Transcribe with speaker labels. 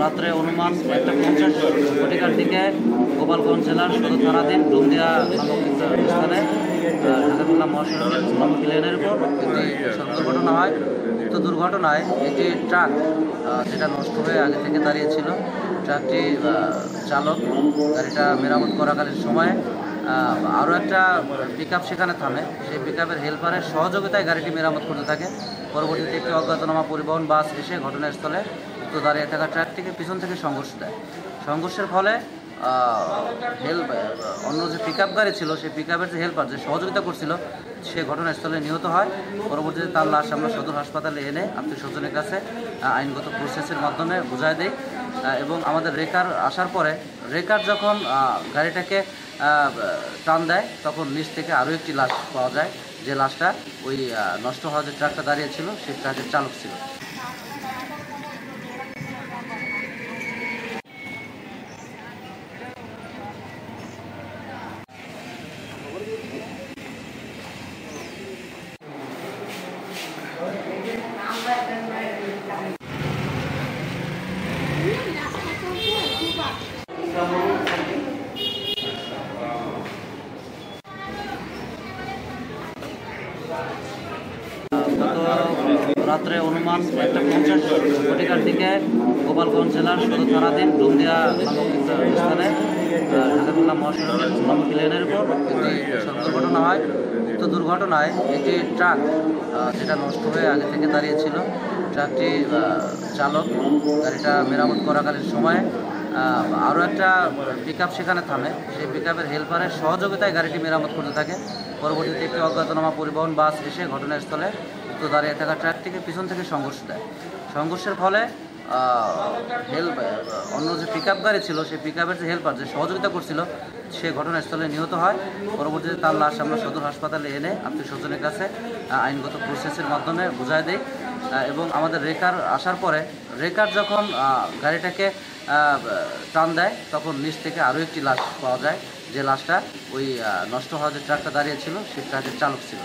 Speaker 1: রাত্রে অনুমান 1:50 ঘটিকার দিকে গোপালগঞ্জ জেলার সদর থানাধীন ডুমদিয়া নামক স্থানে ঢাকা মহাসড়কের নম্বর লেনের উপর একটি সড়ক দুর্ঘটনা হয়। উক্ত দুর্ঘটনায় একটি ট্রাক যেটা নষ্ট হয়ে আগে থেকে দাঁড়িয়েছিল, ট্রাকটি চালক গাড়িটা মেরামত করাকালীন সময়ে আরও একটা পিকআপ সেখানে থামে। সেই পিকআপের হেল্পারের সহযোগিতায় গাড়িটি মেরামত করতে থাকে। পরবর্তীতে একটি অজ্ঞাতনামা পরিবহন বাস এসে ঘটনাস্থলে উক্ত দাঁড়িয়ে থাকা ট্রাকটিকে পিছন থেকে সংঘর্ষ দেয়। সংঘর্ষের ফলে অন্য যে পিকআপ গাড়ি ছিল সেই পিকআপের যে হেল্পার যে সহযোগিতা করছিল সে ঘটনাস্থলে নিহত হয়। পরবর্তীতে তার লাশ আমরা সদর হাসপাতালে এনে আত্মীয় স্বজনের কাছে আইনগত প্রসেসের মাধ্যমে বুঝাই দেই এবং আমাদের রেকার আসার পরে রেকার যখন গাড়িটাকে টান দেয় তখন নিচ থেকে আরও একটি লাশ পাওয়া যায়, যে লাশটা ওই নষ্ট হওয়া যে ট্রাকটা দাঁড়িয়েছিল সেই ট্রাকের চালক ছিল। রাত্রে অনুমান 1:50 ঘটিকার দিকে গোপালগঞ্জ জেলার সদর থানাধীন ডুমদিয়া নামক স্থানে ঢাকা মহাসড়কের নম্বর লেনের উপর একটি সড়ক দুর্ঘটনা হয়। উক্ত দুর্ঘটনায় একটি ট্রাক যেটা নষ্ট হয়ে আগে থেকে দাঁড়িয়েছিল, ট্রাকটি চালক গাড়িটা মেরামত করাকালীন সময়ে আরও একটা পিকআপ সেখানে থামে। সেই পিকআপের হেল্পারের সহযোগিতায় গাড়িটি মেরামত করতে থাকে। পরবর্তীতে একটি অজ্ঞাতনামা পরিবহন বাস এসে ঘটনাস্থলে উক্ত দাঁড়িয়ে থাকা ট্রাকটিকে পিছন থেকে সংঘর্ষ দেয়। সংঘর্ষের ফলে অন্য যে পিকআপ গাড়ি ছিল সেই পিকআপের যে হেল্পার যে সহযোগিতা করছিল সে ঘটনাস্থলে নিহত হয়। পরবর্তীতে তার লাশ আমরা সদর হাসপাতালে এনে আত্মীয় স্বজনের কাছে আইনগত প্রসেসের মাধ্যমে বুঝাই দেই এবং আমাদের রেকার আসার পরে রেকার যখন গাড়িটাকে টান দেয় তখন নিচ থেকে আরও একটি লাশ পাওয়া যায়, যে লাশটা ওই নষ্ট হওয়া যে ট্রাকটা দাঁড়িয়েছিল সেই ট্রাকের চালক ছিল।